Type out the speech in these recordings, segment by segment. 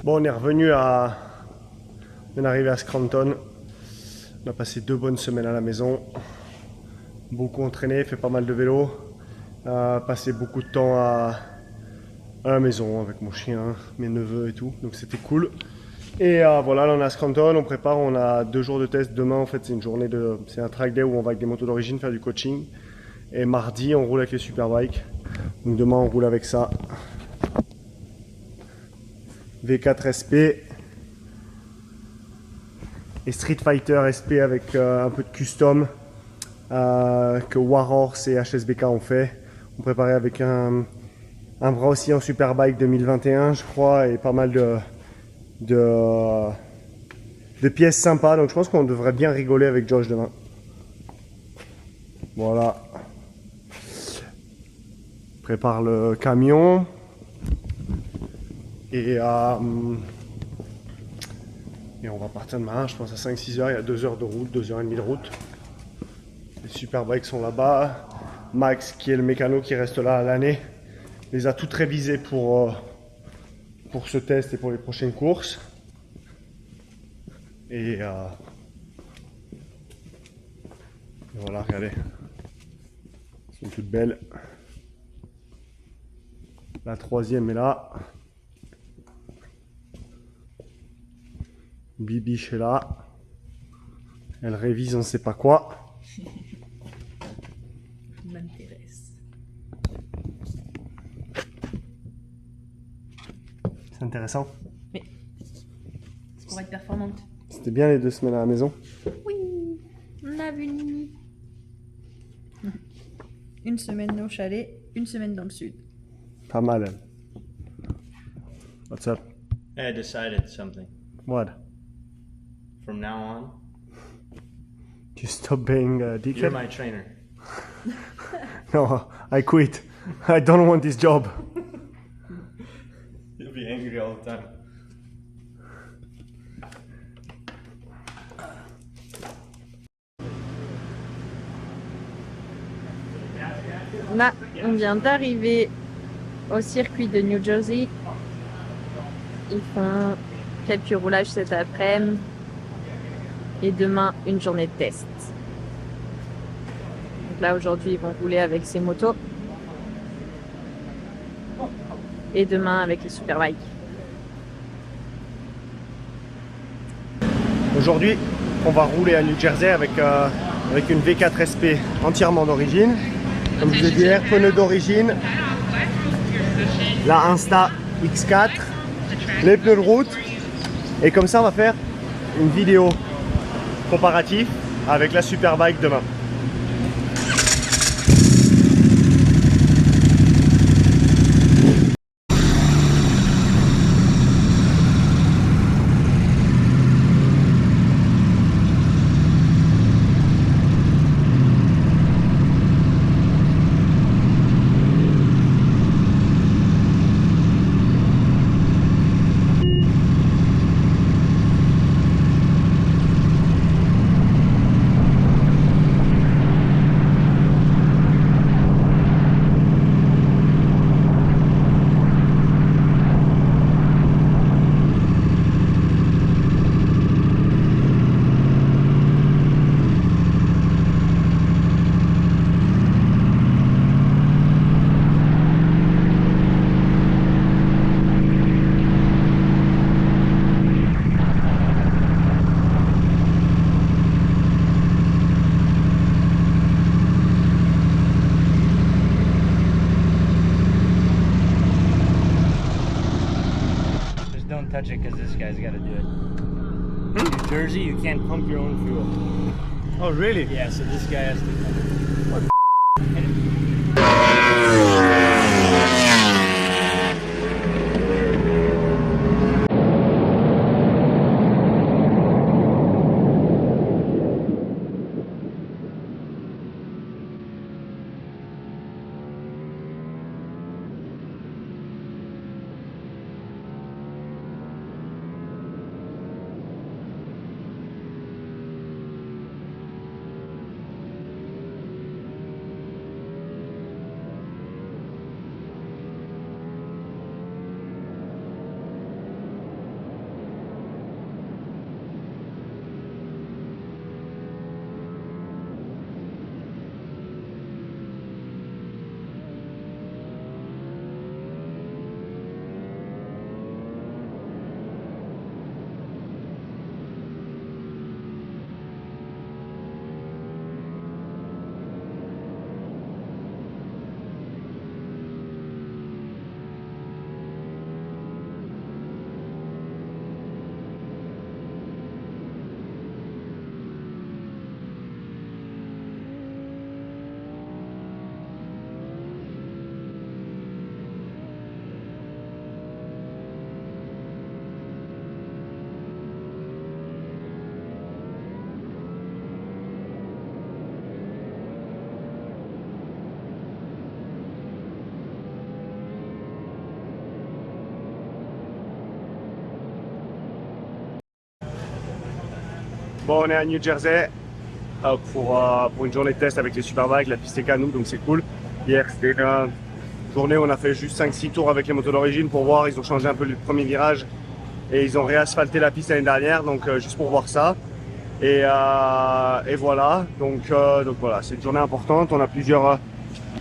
Bon, on est revenu à... On est arrivé à Scranton. On a passé 2 bonnes semaines à la maison. Beaucoup entraîné, fait pas mal de vélo. Passé beaucoup de temps à la maison avec mon chien, mes neveux et tout. Donc c'était cool. Et voilà, là on est à Scranton, on prépare, on a 2 jours de test. Demain en fait c'est une journée de... C'est un track day où on va avec des motos d'origine faire du coaching. Et mardi on roule avec les Superbikes. Donc demain on roule avec ça. V4 SP. Et Street Fighter SP avec un peu de custom que Warhorse et HSBK ont fait. On préparait avec un bras aussi en Superbike 2021 je crois et pas mal de pièces sympas, donc je pense qu'on devrait bien rigoler avec Josh demain. Voilà. Prépare le camion et on va partir demain, je pense à 5-6 heures, il y a 2 heures de route, 2h30 de route. Les Superbikes sont là-bas. Max, qui est le mécano qui reste là à l'année, les a toutes révisées pour ce test et pour les prochaines courses. Et voilà, regardez. Elles sont toutes belles. La 3e est là. Bibiche est là. Elle révise on ne sait pas quoi. M'intéresse. C'est intéressant. Mais pour être performante. C'était bien les 2 semaines à la maison. Oui, on a vu Nini. Une semaine au chalet, une semaine dans le sud. Pas mal. What's up? I decided something. What? From now on, You stop being you're DK? my trainer. No, I quit. I don't want this job. You'll be angry all the time. Là, on vient d'arriver au circuit de New Jersey. Ils font quelques roulages cet après-midi. Et demain, une journée de test. Donc là, aujourd'hui, ils vont rouler avec ces motos. Et demain, avec les Superbikes. Aujourd'hui, on va rouler à New Jersey avec une V4 SP entièrement d'origine. Comme je vous ai dit, air pneus d'origine, la Insta X4, les pneus de route. Et comme ça, on va faire une vidéo comparative avec la Superbike demain. Don't touch it because this guy's got to do it. In New Jersey, you can't pump your own fuel. Oh really? Yeah, so this guy has to. Bon, on est à New Jersey pour une journée de test avec les Superbikes, la piste est qu'à nous, donc c'est cool. Hier, c'était une journée où on a fait juste 5-6 tours avec les motos d'origine pour voir. Ils ont changé un peu le premier virage et ils ont réasphalté la piste l'année dernière, donc juste pour voir ça. Et voilà, donc voilà, c'est une journée importante. On a plusieurs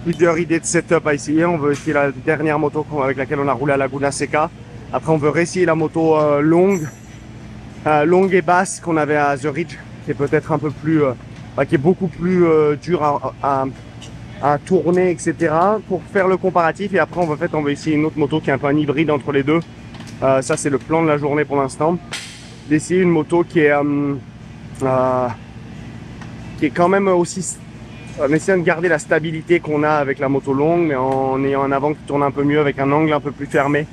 idées de setup à essayer. On veut essayer la dernière moto avec laquelle on a roulé à Laguna Seca. Après, on veut réessayer la moto longue et basse qu'on avait à The Ridge, qui est peut-être un peu plus, qui est beaucoup plus dur à tourner, etc. pour faire le comparatif. Et après, on veut essayer une autre moto qui est un peu un hybride entre les deux. Ça, c'est le plan de la journée pour l'instant. D'essayer une moto qui est quand même aussi, en essayant de garder la stabilité qu'on a avec la moto longue, mais en ayant un avant qui tourne un peu mieux, avec un angle un peu plus fermé.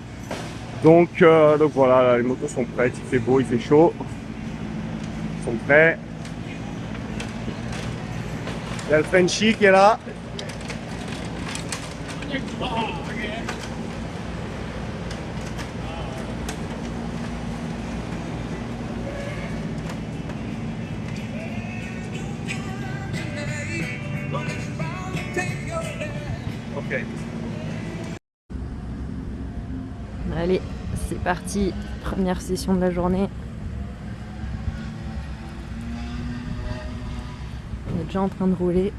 Donc voilà, les motos sont prêtes, il fait beau, il fait chaud. Ils sont prêts. Il y a le Frenchie qui est là. Ok. Allez, c'est parti. Première session de la journée. On est déjà en train de rouler.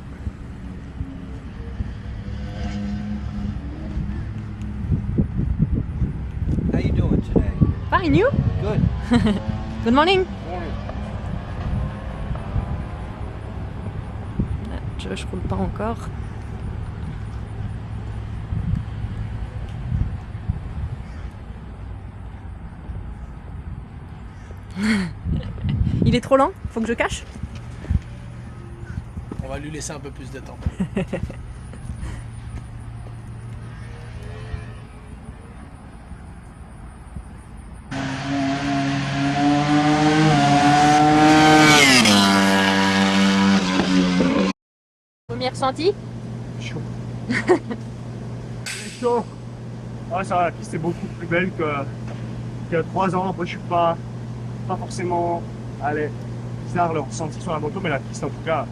How you doing today? Fine, you? Good. Good morning. Je roule pas encore. Il est trop lent? Faut que je cache? On va lui laisser un peu plus de temps. Premier ressenti? Chaud. C'est chaud. Ouais, ça va, la piste est beaucoup plus belle qu'il y a 3 ans. Après, je suis pas forcément bizarre le ressenti sur la moto, mais la piste en tout cas,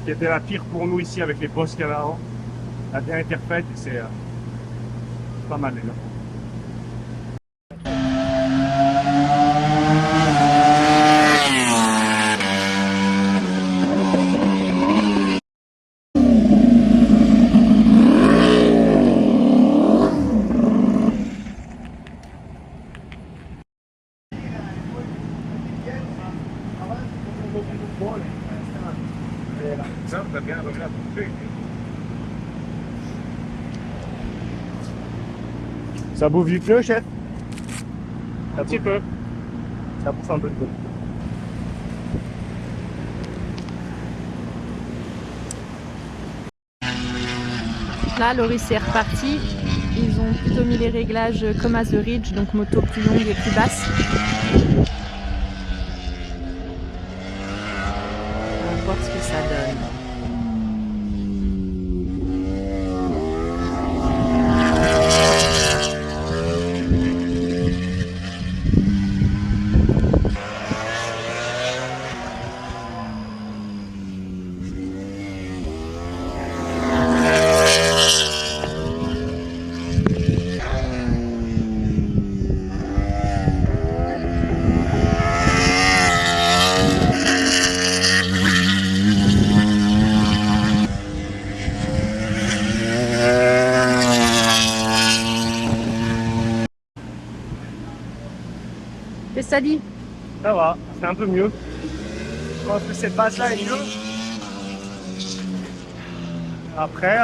qui était la pire pour nous ici avec les bosses qu'il y avait avant, a bien été refaite et c'est pas mal les gars. Ça bouffe du pneu, chef? Un petit peu. Ça bouffe un peu de pneu. Là, Loris est reparti. Ils ont plutôt mis les réglages comme à The Ridge, donc moto plus longue et plus basse. On va voir ce que ça donne. Qu'est-ce que ça dit? Ça va, c'est un peu mieux. Je pense que cette base-là est mieux. Après,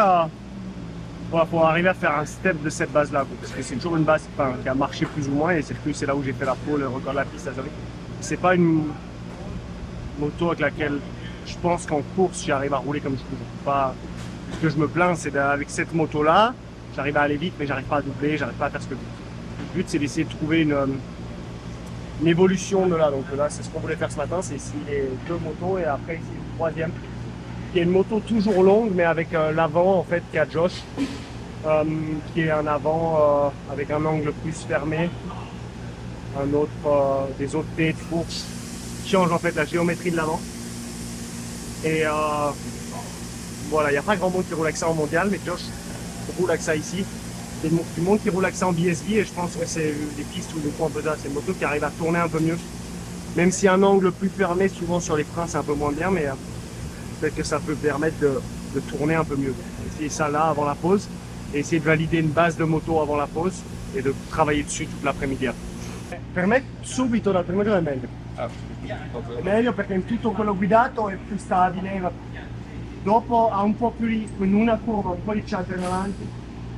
faut arriver à faire un step de cette base-là, parce que c'est toujours une base qui a marché plus ou moins, et c'est là où j'ai fait la pole, le record de la piste à Zurich. C'est pas une moto avec laquelle je pense qu'en course j'arrive à rouler comme je peux. Pas. Ce que je me plains, c'est qu'avec cette moto-là, j'arrive à aller vite, mais j'arrive pas à doubler, j'arrive pas à faire ce que je veux. Le but, c'est d'essayer de trouver une évolution de là. Donc là, c'est ce qu'on voulait faire ce matin, c'est essayer les 2 motos et après essayer une 3e. Qui est une moto toujours longue, mais avec l'avant en fait qui a Josh, qui est un avant avec un angle plus fermé, des autres T de course change en fait la géométrie de l'avant. Et voilà, il n'y a pas grand monde qui roule avec ça en mondial, mais Josh roule avec ça ici. Il y a du monde qui roule avec ça en BSB et je pense que c'est des pistes où le font un peu ça. C'est une moto qui arrive à tourner un peu mieux. Même si un angle plus fermé, souvent sur les freins, c'est un peu moins bien, mais peut-être que ça peut permettre de tourner un peu mieux. Essayer ça là avant la pause et essayer de valider une base de moto avant la pause et de travailler dessus toute l'après-midi. Per me subito dal primo giorno è meglio. È meglio perché in tutto quello guidato è più stabile. Dopo ha un po' più in una curva un po' di cialtra in avanti,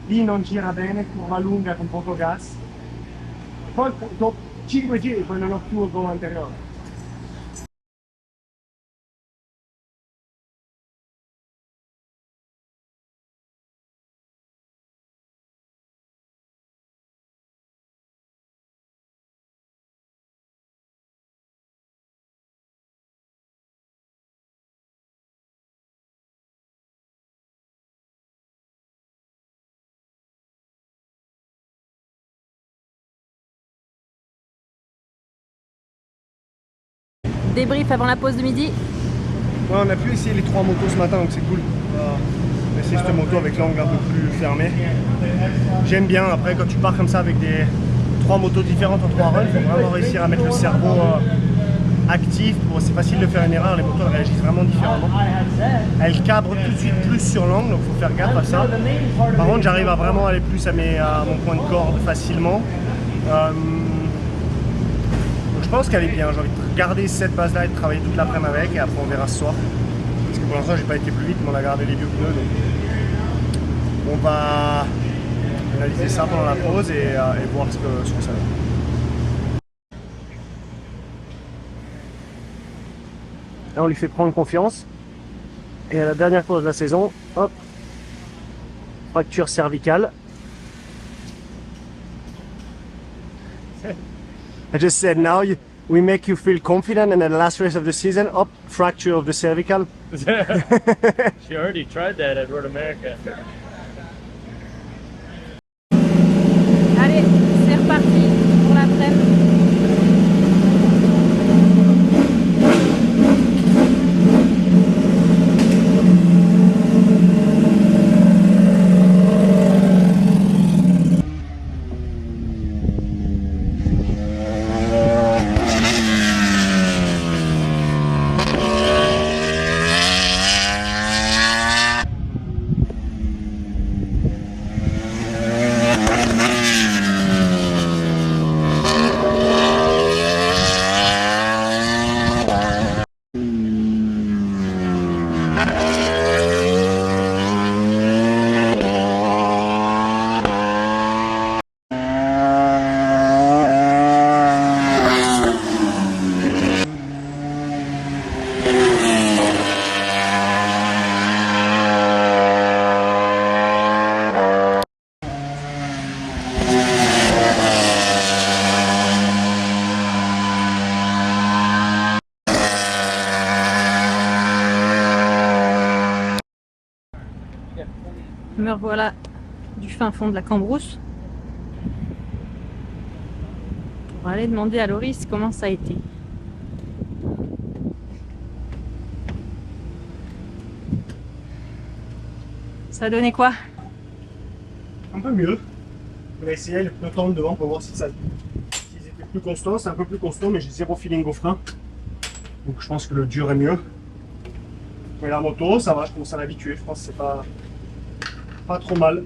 lì non gira bene, curva lunga con poco gas. Poi dopo 5 giri poi non ho più il gomma anteriore. Débrief avant la pause de midi. Ouais, on a pu essayer les 3 motos ce matin donc c'est cool. On a essayé cette moto avec l'angle un peu plus fermé. J'aime bien, après quand tu pars comme ça avec des 3 motos différentes en 3 runs, il faut vraiment réussir à mettre le cerveau actif. Bon, c'est facile de faire une erreur, les motos elles réagissent vraiment différemment. Elles cabrent tout de suite plus sur l'angle, donc il faut faire gaffe à ça. Par contre j'arrive à vraiment aller plus à mon point de corde facilement. Donc je pense qu'elle est bien, j'ai envie de garder cette base là et de travailler toute l'après-midi avec et après on verra ce soir. Parce que pour l'instant j'ai pas été plus vite mais on a gardé les vieux pneus donc on va analyser ça pendant la pause et voir ce que ça donne. Là on lui fait prendre confiance et à la dernière course de la saison, hop, fracture cervicale. I just said now we make you feel confident and at the last race of the season, up, fracture of the cervical. She already tried that at Road America. Allez, c'est reparti pour l'après-midi. Me revoilà du fin fond de la Cambrousse pour aller demander à Loris comment ça a été. Ça a donné quoi? Un peu mieux. On va essayer le pneu tendre devant pour voir si s'ils étaient plus constants. C'est un peu plus constant mais j'ai zéro feeling au frein. Donc je pense que le dur est mieux. Mais la moto, ça va, je commence à l'habituer. Je pense que c'est pas trop mal.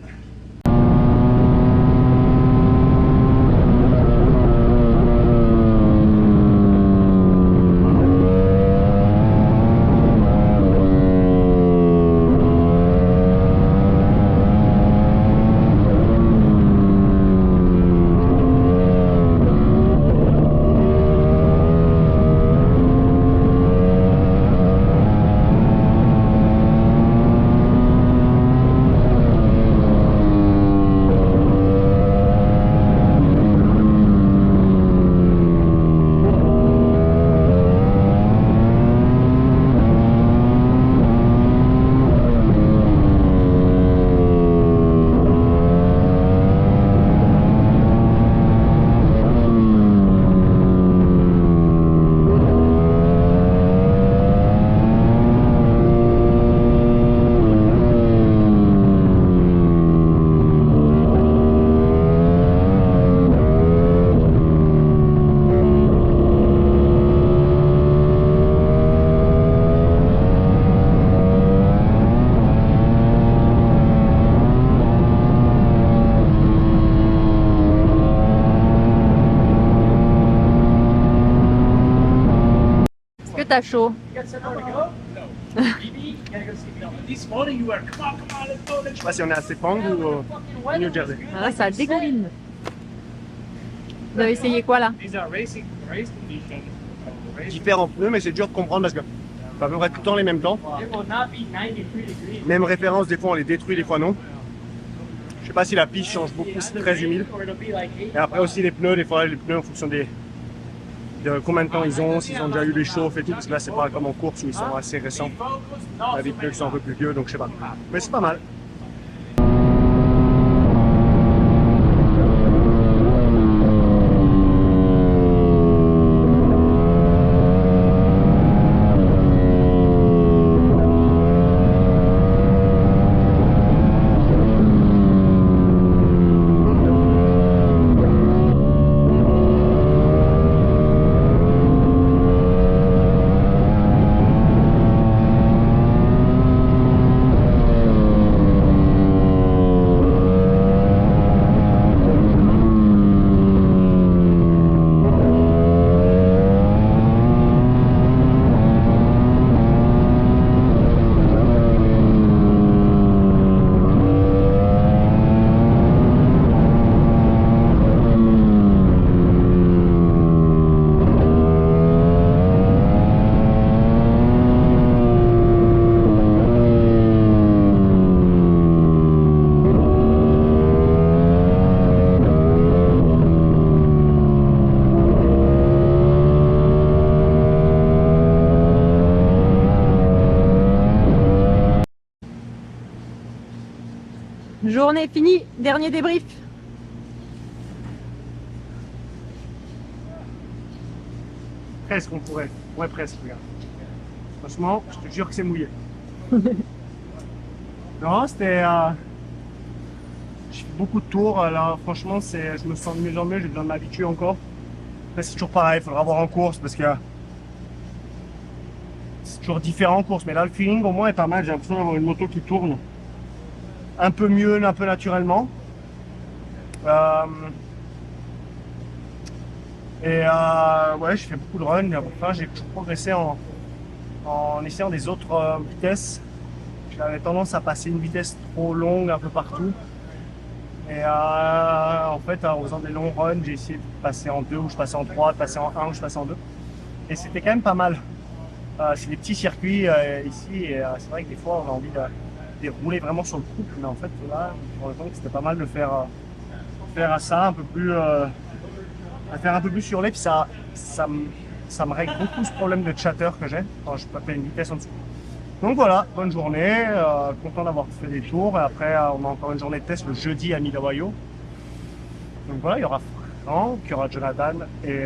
t'as chaud? Je sais pas si on est à Sepang ou au New Jersey. Ah, là, ça dégouline. Vous avez essayé quoi là? Différents pneus, mais c'est dur de comprendre parce que c'est à peu près tout le temps les mêmes temps. Même référence, des fois on les détruit, des fois non. Je sais pas si la piste change beaucoup, c'est très humide. Et après aussi les pneus, des fois les pneus en fonction de combien de temps ils ont, s'ils ont déjà eu les chauffes et tout, parce que là c'est pas comme en course où ils sont assez récents. Les pneus qui sont un peu plus vieux, donc je sais pas. Mais c'est pas mal. Journée finie, dernier débrief. Presque on pourrait. Ouais, presque, regarde. Franchement, je te jure que c'est mouillé. Non, c'était... J'ai fait beaucoup de tours, là franchement, je me sens de mieux en mieux, j'ai besoin de m'habituer encore. Après, c'est toujours pareil, il faudra voir en course parce que c'est toujours différent en course. Mais là, le feeling au moins est pas mal, j'ai l'impression d'avoir une moto qui tourne un peu mieux, un peu naturellement. Ouais, je fais beaucoup de runs. Enfin, j'ai progressé en essayant des autres vitesses. J'avais tendance à passer une vitesse trop longue un peu partout. Et en fait, en faisant des longs runs, j'ai essayé de passer en 2 où je passais en 3, de passer en 1 où je passais en 2. Et c'était quand même pas mal. C'est des petits circuits ici et c'est vrai que des fois on a envie de rouler vraiment sur le couple, mais en fait là, je me rends compte que c'était pas mal de faire ça un peu plus, faire un peu plus sur les, puis ça me règle beaucoup ce problème de chatter que j'ai quand je peux faire une vitesse en dessous. Donc voilà, bonne journée, content d'avoir fait des tours. Et après, on a encore une journée de test le jeudi à Mid-Ohio. Donc voilà, il y aura Franck, il y aura Jonathan et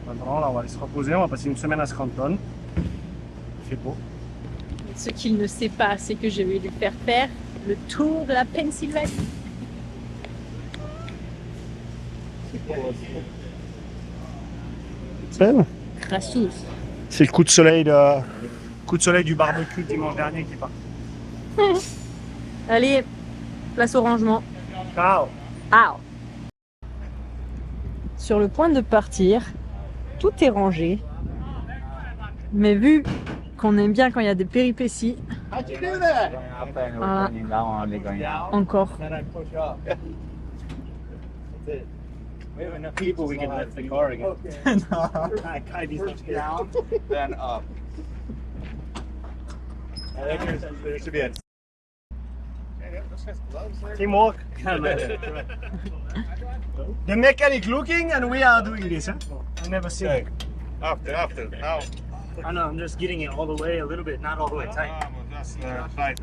maintenant, là, on va aller se reposer. On va passer une semaine à Scranton. Il fait beau. Ce qu'il ne sait pas, c'est que je vais lui faire faire le tour de la Pennsylvanie. Grassous. C'est le coup de soleil du barbecue dimanche dernier qui part. Allez, place au rangement. Ciao. Ah. Sur le point de partir, tout est rangé. Mais vu qu'on aime bien quand il y a des péripéties, voilà. Encore. We have enough people, we can lift the car again. Down, then up. There should be a Teamwork. The mechanic looking and we are doing this. Huh? I never seen it. after. Now. I know, I'm just getting it all the way a little bit, not all the way tight. Just tight.